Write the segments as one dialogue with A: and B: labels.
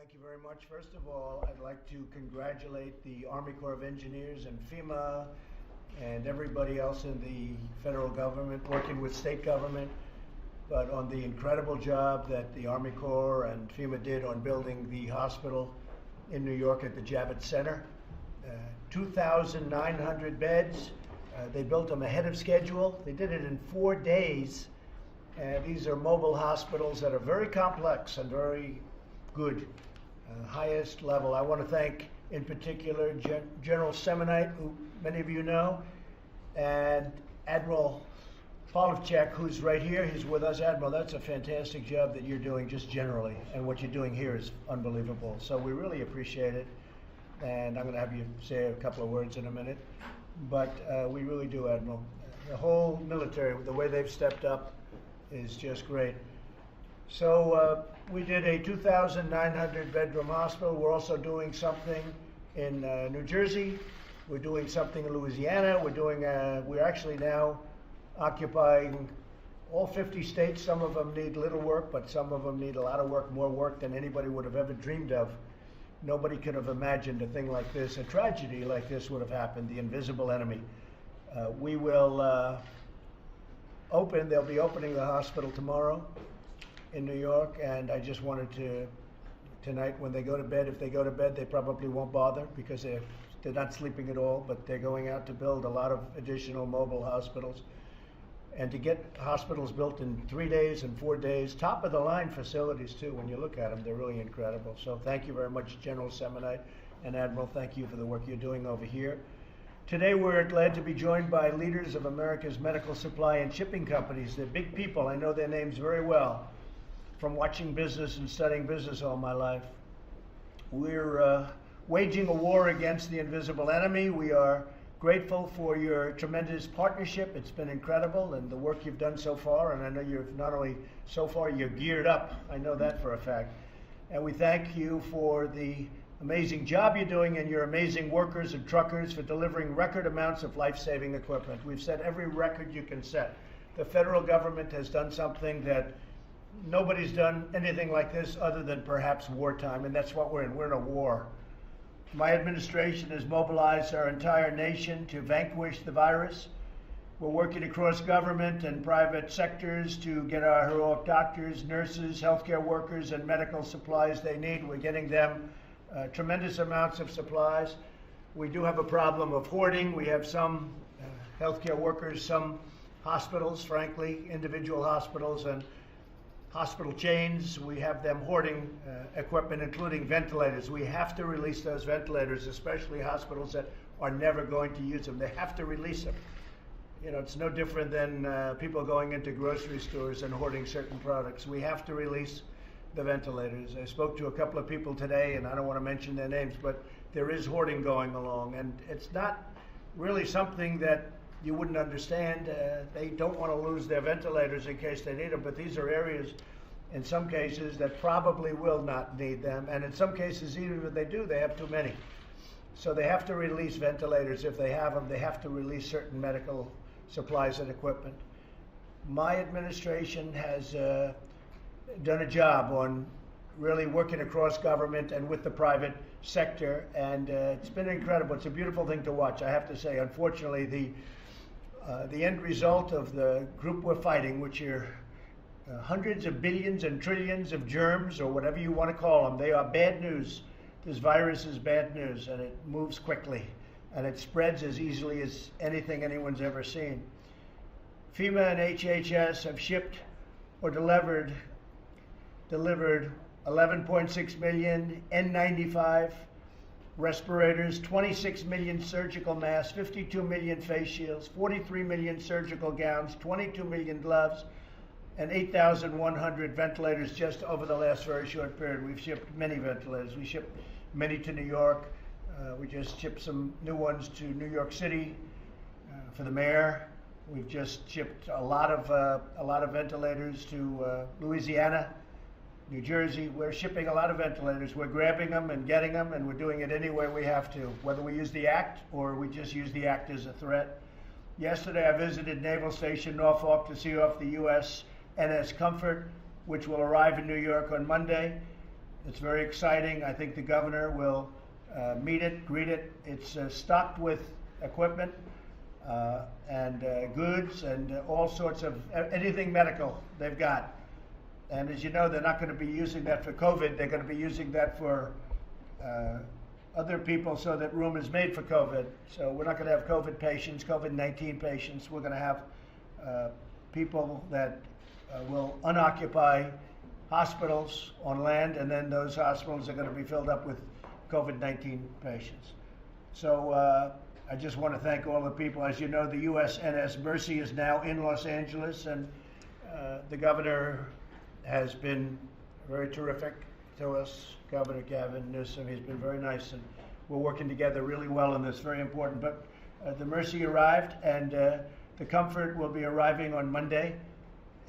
A: Thank you very much. First of all, I'd like to congratulate the Army Corps of Engineers and FEMA and everybody else in the federal government working with state government, but on the incredible job that the Army Corps and FEMA did on building the hospital in New York at the Javits Center. 2,900 beds. They built them ahead of schedule. They did it in 4 days. These are mobile hospitals that are very complex and very good, highest level. I want to thank, in particular, General Semonite, who many of you know, and Admiral Polovchek, who's right here. He's with us. Admiral, that's a fantastic job that you're doing just generally, and what you're doing here is unbelievable. So we really appreciate it, and I'm going to have you say a couple of words in a minute, but we really do, Admiral. The whole military, the way they've stepped up is just great. So we did a 2,900 bedroom hospital. We're also doing something in New Jersey. We're doing something in Louisiana. We're actually now occupying all 50 states. Some of them need little work, but some of them need a lot of work, more work than anybody would have ever dreamed of. Nobody could have imagined a thing like this, a tragedy like this would have happened, the invisible enemy. We will they'll be opening the hospital tomorrow in New York, and I just wanted to, tonight when they go to bed, if they go to bed, they probably won't bother because they're not sleeping at all, but they're going out to build a lot of additional mobile hospitals. And to get hospitals built in 3 days and 4 days, top of the line facilities too, when you look at them, they're really incredible. So thank you very much, General Semonite and Admiral, thank you for the work you're doing over here. Today we're glad to be joined by leaders of America's medical supply and shipping companies. They're big people, I know their names very well, from watching business and studying business all my life. We're waging a war against the invisible enemy. We are grateful for your tremendous partnership. It's been incredible, and the work you've done so far, and I know you're not only so far, you're geared up. I know that for a fact. And we thank you for the amazing job you're doing and your amazing workers and truckers for delivering record amounts of life-saving equipment. We've set every record you can set. The federal government has done something that nobody's done anything like this other than perhaps wartime, and that's what we're in. We're in a war. My administration has mobilized our entire nation to vanquish the virus. We're working across government and private sectors to get our heroic doctors, nurses, healthcare workers, and medical supplies they need. We're getting them tremendous amounts of supplies. We do have a problem of hoarding. We have some healthcare workers, some hospitals, frankly, individual hospitals and hospital chains. We have them hoarding equipment, including ventilators. We have to release those ventilators, especially hospitals that are never going to use them. They have to release them. You know, it's no different than people going into grocery stores and hoarding certain products. We have to release the ventilators. I spoke to a couple of people today, and I don't want to mention their names, but there is hoarding going along, and it's not really something that you wouldn't understand. They don't want to lose their ventilators in case they need them, but these are areas, in some cases, that probably will not need them, and in some cases, even if they do, they have too many. So they have to release ventilators if they have them. They have to release certain medical supplies and equipment. My administration has done a job on really working across government and with the private sector, and it's been incredible. It's a beautiful thing to watch, I have to say. Unfortunately, the end result of the group we're fighting, which are hundreds of billions and trillions of germs, or whatever you want to call them, they are bad news. This virus is bad news, and it moves quickly, and it spreads as easily as anything anyone's ever seen. FEMA and HHS have shipped or delivered 11.6 million N95 respirators, 26 million surgical masks, 52 million face shields, 43 million surgical gowns, 22 million gloves, and 8,100 ventilators just over the last very short period. We've shipped many ventilators. We shipped many to New York. We just shipped some new ones to New York City for the mayor. We've just shipped a lot of ventilators to Louisiana, New Jersey. We're shipping a lot of ventilators. We're grabbing them and getting them, and we're doing it any way we have to, whether we use the Act or we just use the Act as a threat. Yesterday, I visited Naval Station Norfolk to see off the USNS Comfort, which will arrive in New York on Monday. It's very exciting. I think the governor will meet it, greet it. It's stocked with equipment and goods and all sorts of anything medical they've got. And as you know, they're not going to be using that for COVID. They're going to be using that for other people so that room is made for COVID. So we're not going to have COVID patients, COVID-19 patients. We're going to have people that will unoccupy hospitals on land, and then those hospitals are going to be filled up with COVID-19 patients. So I just want to thank all the people. As you know, the USNS Mercy is now in Los Angeles, and the governor has been very terrific to us. Governor Gavin Newsom, he's been very nice, and we're working together really well on this, very important. But the Mercy arrived, and the Comfort will be arriving on Monday,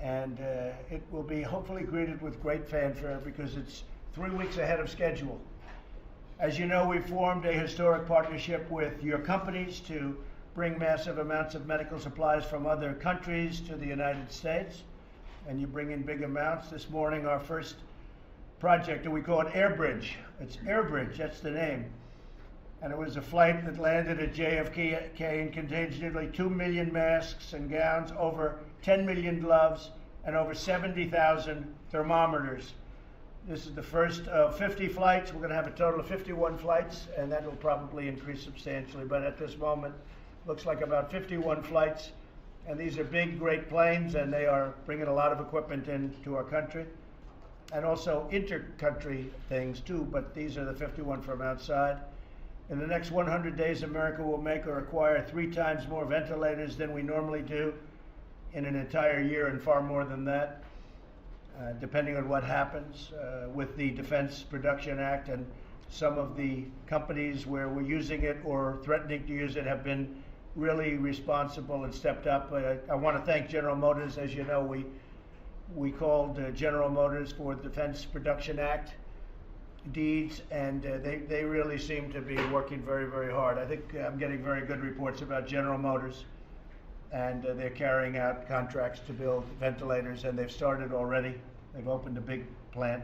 A: and it will be hopefully greeted with great fanfare because it's 3 weeks ahead of schedule. As you know, we formed a historic partnership with your companies to bring massive amounts of medical supplies from other countries to the United States, and you bring in big amounts. This morning, our first project, and we call it Airbridge. It's Airbridge, that's the name. And it was a flight that landed at JFK and contains nearly 2 million masks and gowns, over 10 million gloves, and over 70,000 thermometers. This is the first of 50 flights. We're going to have a total of 51 flights, and that will probably increase substantially. But at this moment, looks like about 51 flights. And these are big, great planes, and they are bringing a lot of equipment into our country. And also inter-country things, too, but these are the 51 from outside. In the next 100 days, America will make or acquire 3 times more ventilators than we normally do in an entire year, and far more than that, depending on what happens with the Defense Production Act. And some of the companies where we're using it or threatening to use it have been really responsible and stepped up. I want to thank General Motors. As you know, we called General Motors for the Defense Production Act deeds, and they really seem to be working very, very hard. I think I'm getting very good reports about General Motors, and they're carrying out contracts to build ventilators, and they've started already. They've opened a big plant.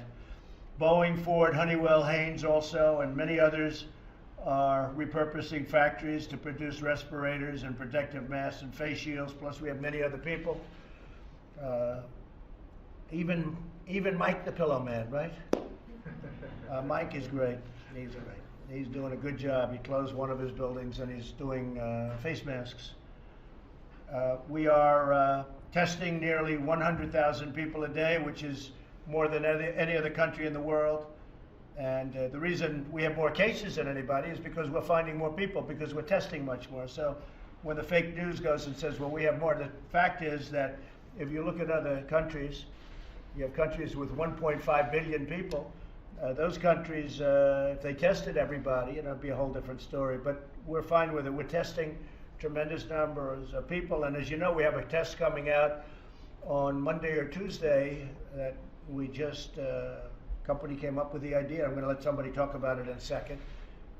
A: Boeing, Ford, Honeywell, Haynes also, and many others are repurposing factories to produce respirators and protective masks and face shields, plus we have many other people. Even Mike the Pillow Man, right? Mike is great. He's great. He's doing a good job. He closed one of his buildings, and he's doing face masks. We are testing nearly 100,000 people a day, which is more than any other country in the world. And the reason we have more cases than anybody is because we're finding more people, because we're testing much more. So when the fake news goes and says, well, we have more, the fact is that if you look at other countries, you have countries with 1.5 billion people. Those countries, if they tested everybody, it'd be a whole different story. But we're fine with it. We're testing tremendous numbers of people. And as you know, we have a test coming out on Monday or Tuesday that we just, company came up with the idea. I'm going to let somebody talk about it in a second.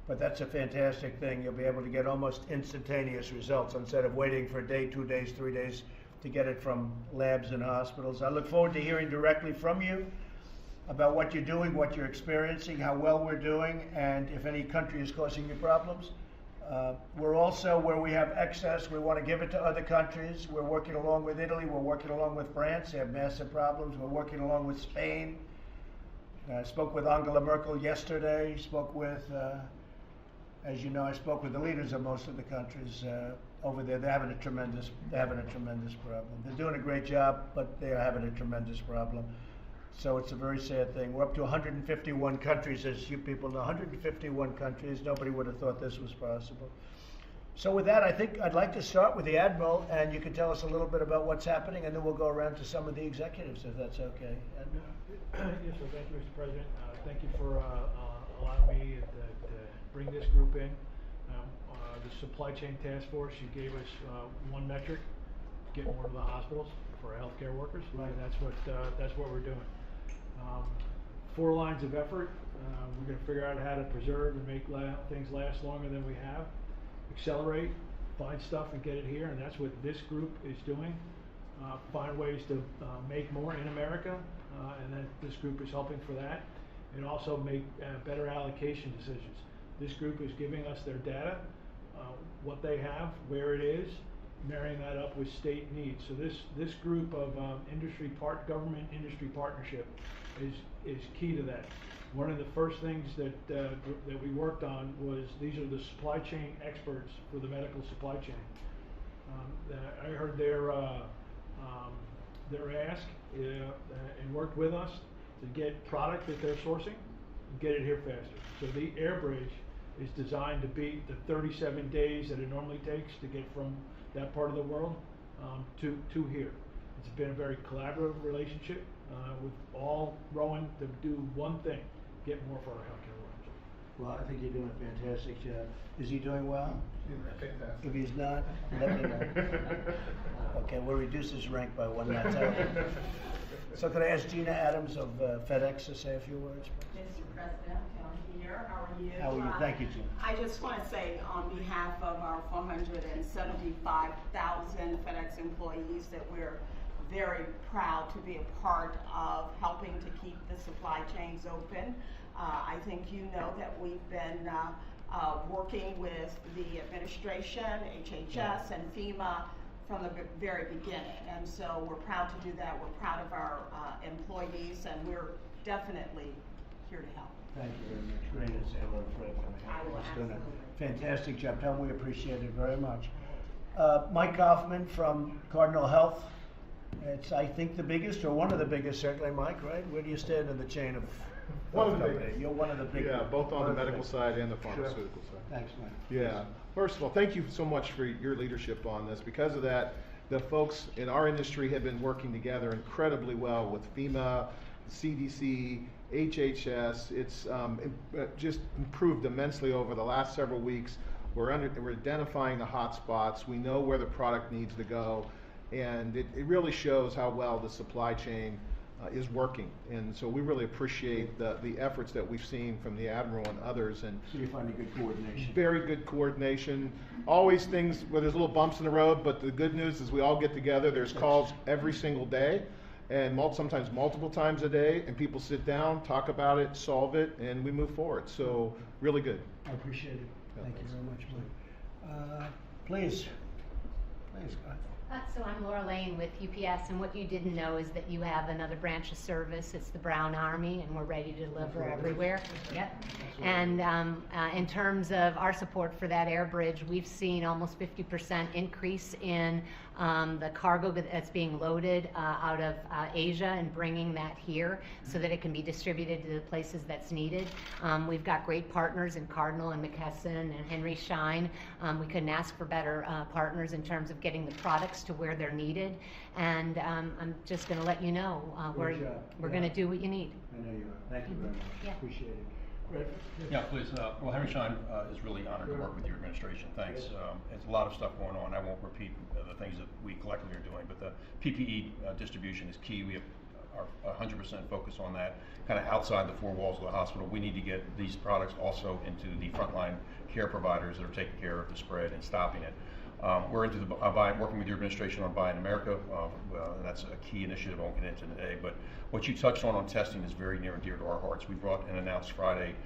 A: But that's a fantastic thing. You'll be able to get almost instantaneous results instead of waiting for a day, 2 days, 3 days to get it from labs and hospitals. I look forward to hearing directly from you about what you're doing, what you're experiencing, how well we're doing, and if any country is causing you problems. We're also, where we have excess, we want to give it to other countries. We're working along with Italy. We're working along with France. They have massive problems. We're working along with Spain. I spoke with Angela Merkel yesterday. Spoke with, as you know, I spoke with the leaders of most of the countries over there. They're having a tremendous problem. They're doing a great job, but they're having a tremendous problem. So it's a very sad thing. We're up to 151 countries, as you people know, 151 countries. Nobody would have thought this was possible. So with that, I think I'd like to start with the Admiral, and you can tell us a little bit about what's happening, and then we'll go around to some of the executives, if that's okay. Admiral?
B: Yes, sir. Thank you, Mr. President. Thank you for allowing me to bring this group in. The Supply Chain Task Force, you gave us one metric: get more to the hospitals for our healthcare workers.
A: Right.
B: And that's what we're doing. 4 lines of effort. We're going to figure out how to preserve and make things last longer than we have. Accelerate, find stuff and get it here, and that's what this group is doing. Find ways to make more in America, and then this group is helping for that. and also make better allocation decisions. This group is giving us their data, what they have, where it is, marrying that up with state needs. So this group of government industry partnership is key to that. One of the first things that we worked on was these are the supply chain experts for the medical supply chain. I heard their ask and worked with us to get product that they're sourcing and get it here faster. So the air bridge is designed to beat the 37 days that it normally takes to get from that part of the world to here. It's been a very collaborative relationship with all rowing to do one thing, get more for our healthcare workers.
A: Well, I think you're doing a fantastic job. Is he doing well?
C: Fantastic.
A: If he's not, let me know. Okay, we'll reduce his rank by one more time. So could I ask Gina Adams of FedEx to say a few words?
D: Mr. President, I'm here. How are you?
A: How are you? Thank you, Gina.
D: I just want to say on behalf of our 475,000 FedEx employees that we're very proud to be a part of helping to keep the supply chains open. I think you know that we've been working with the administration, HHS, and FEMA from the very beginning, and so we're proud to do that. We're proud of our employees, and we're definitely here to help.
A: Thank you very much. Great to say hello to Fred coming
D: I will,
A: out. He's doing a
D: absolutely.
A: fantastic job. Tell him we appreciate it very much. Mike Kaufman from Cardinal Health. It's, I think, the biggest, or one of the biggest, certainly, Mike, right? Where do you stand in the chain of
C: One of the
A: company?
C: biggest.
A: You're one of the big
C: Yeah, both on
A: one
C: the
A: of
C: medical
A: big.
C: side and the
A: Sure.
C: pharmaceutical side.
A: Thanks, Mike.
C: Yeah. First of all, thank you so much for your leadership on this. Because of that, the folks in our industry have been working together incredibly well with FEMA, CDC, HHS. It's just improved immensely over the last several weeks. We're identifying the hot spots. We know where the product needs to go. And it really shows how well the supply chain is working. And so we really appreciate the efforts that we've seen from the Admiral and others. And
A: So you're finding good coordination.
C: very good coordination. Always things where there's little bumps in the road, but the good news is we all get together. There's calls every single day, and sometimes multiple times a day, and people sit down, talk about it, solve it, and we move forward. So really good.
A: I appreciate it.
C: Yeah,
A: Thank you
C: thanks.
A: very much, Mike. Please, go ahead.
E: So I'm Laura Lane with UPS, and what you didn't know is that you have another branch of service. It's the Brown Army, and we're ready to deliver everywhere. Yep. And in terms of our support for that air bridge, we've seen almost 50% increase in the cargo that's being loaded out of Asia and bringing that here so that it can be distributed to the places that's needed. We've got great partners in Cardinal and McKesson and Henry Schein. We couldn't ask for better partners in terms of getting the products to where they're needed. And I'm just going to let you know we're
A: job.
E: going to do what you need.
A: I know you are. Thank you very much.
E: Yeah.
A: Appreciate it. Fred?
F: Yeah, please. Well, Henry Schein is really honored to work with your administration. Thanks. It's a lot of stuff going on. I won't repeat the things that we collectively are doing, but the PPE distribution is key. We are 100% focused on that, kind of outside the four walls of the hospital. We need to get these products also into the frontline care providers that are taking care of the spread and stopping it. We're into working with your administration on Buy in America, and that's a key initiative I won't get into today. But what you touched on testing is very near and dear to our hearts. We brought and announced Friday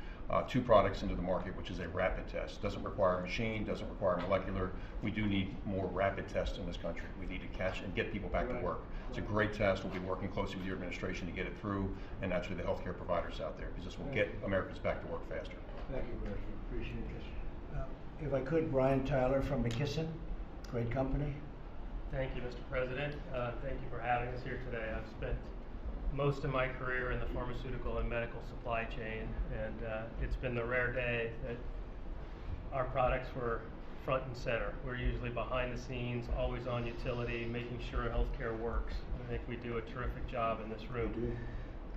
F: 2 products into the market, which is a rapid test. Doesn't require a machine, doesn't require molecular. We do need more rapid tests in this country. We need to catch and get people back to work. It's a great test. We'll be working closely with your administration to get it through, and naturally the healthcare providers out there, because this will get Americans back to work faster.
A: Thank you, Fred. Appreciate this. If I could, Brian Tyler from McKesson, great company.
G: Thank you, Mr. President. Thank you for having us here today. I've spent most of my career in the pharmaceutical and medical supply chain, and it's been the rare day that our products were front and center. We're usually behind the scenes, always on utility, making sure healthcare works. I think we do a terrific job in this room.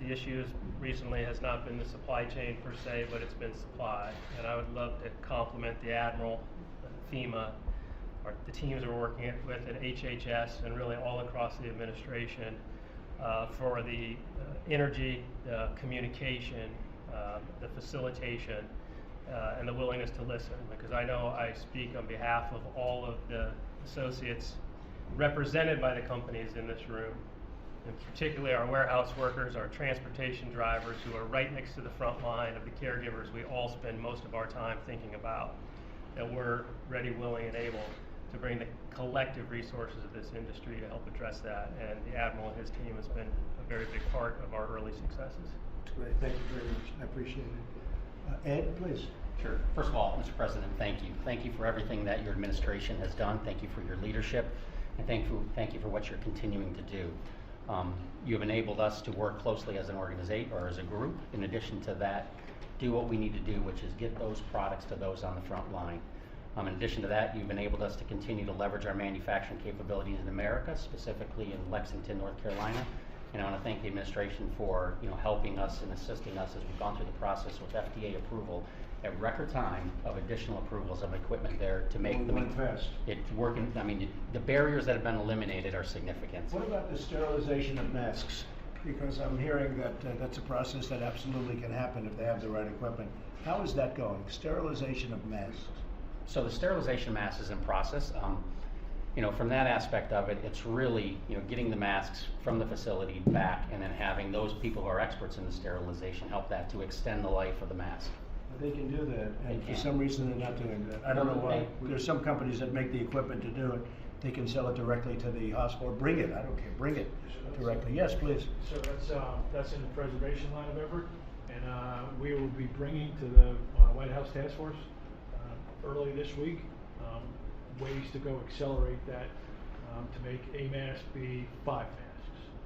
G: The issue recently has not been the supply chain per se, but it's been supply. And I would love to compliment the Admiral, FEMA, the teams we're working with at HHS and really all across the administration for the energy, the communication, the facilitation, and the willingness to listen. Because I know I speak on behalf of all of the associates represented by the companies in this room. and particularly our warehouse workers, our transportation drivers who are right next to the front line of the caregivers we all spend most of our time thinking about, that we're ready, willing, and able to bring the collective resources of this industry to help address that. And the Admiral and his team has been a very big part of our early successes.
A: Great, thank you very much. I appreciate it. Ed, please.
H: Sure. First of all, Mr. President, thank you. Thank you for everything that your administration has done. Thank you for your leadership, and thank you for what you're continuing to do. You have enabled us to work closely as an organization or as a group. In addition to that, do what we need to do, which is get those products to those on the front line. In addition to that, you've enabled us to continue to leverage our manufacturing capabilities in America, specifically in Lexington, North Carolina. And I want to thank the administration for helping us and assisting us as we've gone through the process with FDA approval at record time of additional approvals of equipment there to make
A: Going fast.
H: It's working. I mean, the barriers that have been eliminated are significant.
A: What about the sterilization of masks? Because I'm hearing that that's a process that absolutely can happen if they have the right equipment. How is that going? Sterilization of masks.
H: So the sterilization mask is in process. From that aspect of it, it's really, getting the masks from the facility back and then having those people who are experts in the sterilization help that to extend the life of the mask.
A: They can do that, and
H: They
A: for
H: can.
A: some reason they're not doing that. I don't know why. There's some companies that make the equipment to do it. They can sell it directly to the hospital. Bring it, I don't care, bring it directly. Yes, please.
B: So that's in the preservation line of effort, and we will be bringing to the White House Task Force early this week ways to go accelerate that to make a mask be 5 masks.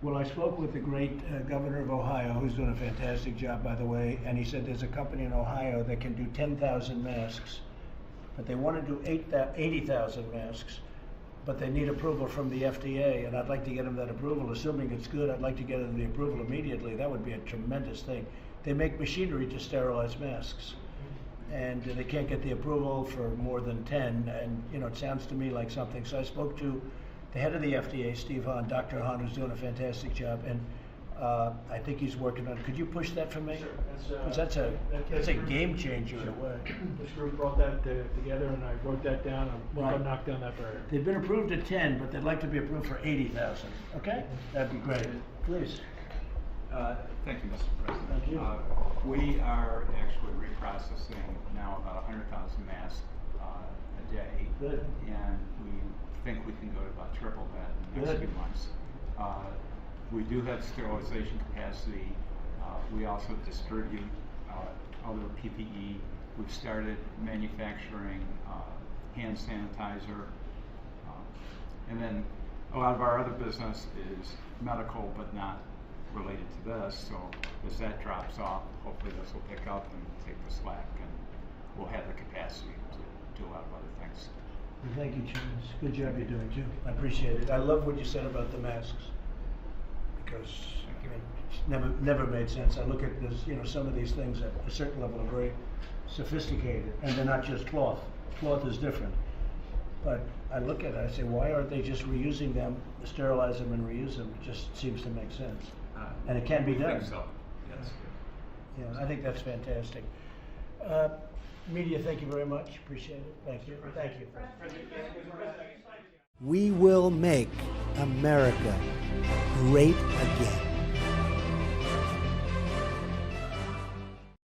A: Well, I spoke with the great governor of Ohio, who's doing a fantastic job, by the way, and he said there's a company in Ohio that can do 10,000 masks, but they want to do 80,000 masks, but they need approval from the FDA, and I'd like to get them that approval. Assuming it's good, I'd like to get them the approval immediately. That would be a tremendous thing. They make machinery to sterilize masks, and they can't get the approval for more than 10, and it sounds to me like something. So I spoke to the head of the FDA, Steve Hahn, Dr. Hahn, who's doing a fantastic job, and I think he's working on it. Could you push that for me?
B: Sure.
A: Because that's a game changer in a way.
B: This group brought that together, and I wrote that down. I'm going to knock down that barrier.
A: They've been approved at 10, but they'd like to be approved for 80,000. Okay? That'd be great. Please.
I: Thank you, Mr. President.
A: Thank you.
I: We are actually reprocessing now about 100,000 masks a day.
A: Good.
I: And we think we can go to about triple that in the next
A: Good.
I: few months. We do have sterilization capacity. We also distribute other PPE. We've started manufacturing hand sanitizer. And then a lot of our other business is medical, but not related to this. So as that drops off, hopefully this will pick up and take the slack, and we'll have the capacity to do a lot of other things.
A: Well, thank you, Jim. It's a good job you're doing, too. I appreciate it. I love what you said about the masks, because it's never made sense. I look at this, some of these things at a certain level are very sophisticated, and they're not just cloth. Cloth is different. But I look at it, I say, why aren't they just reusing them, sterilize them and reuse them? It just seems to make sense. And it can be done.
I: I think so, yes.
A: Yeah, I think that's fantastic. Media, thank you very much. Appreciate it. Thank you. Thank you. We will make America great again.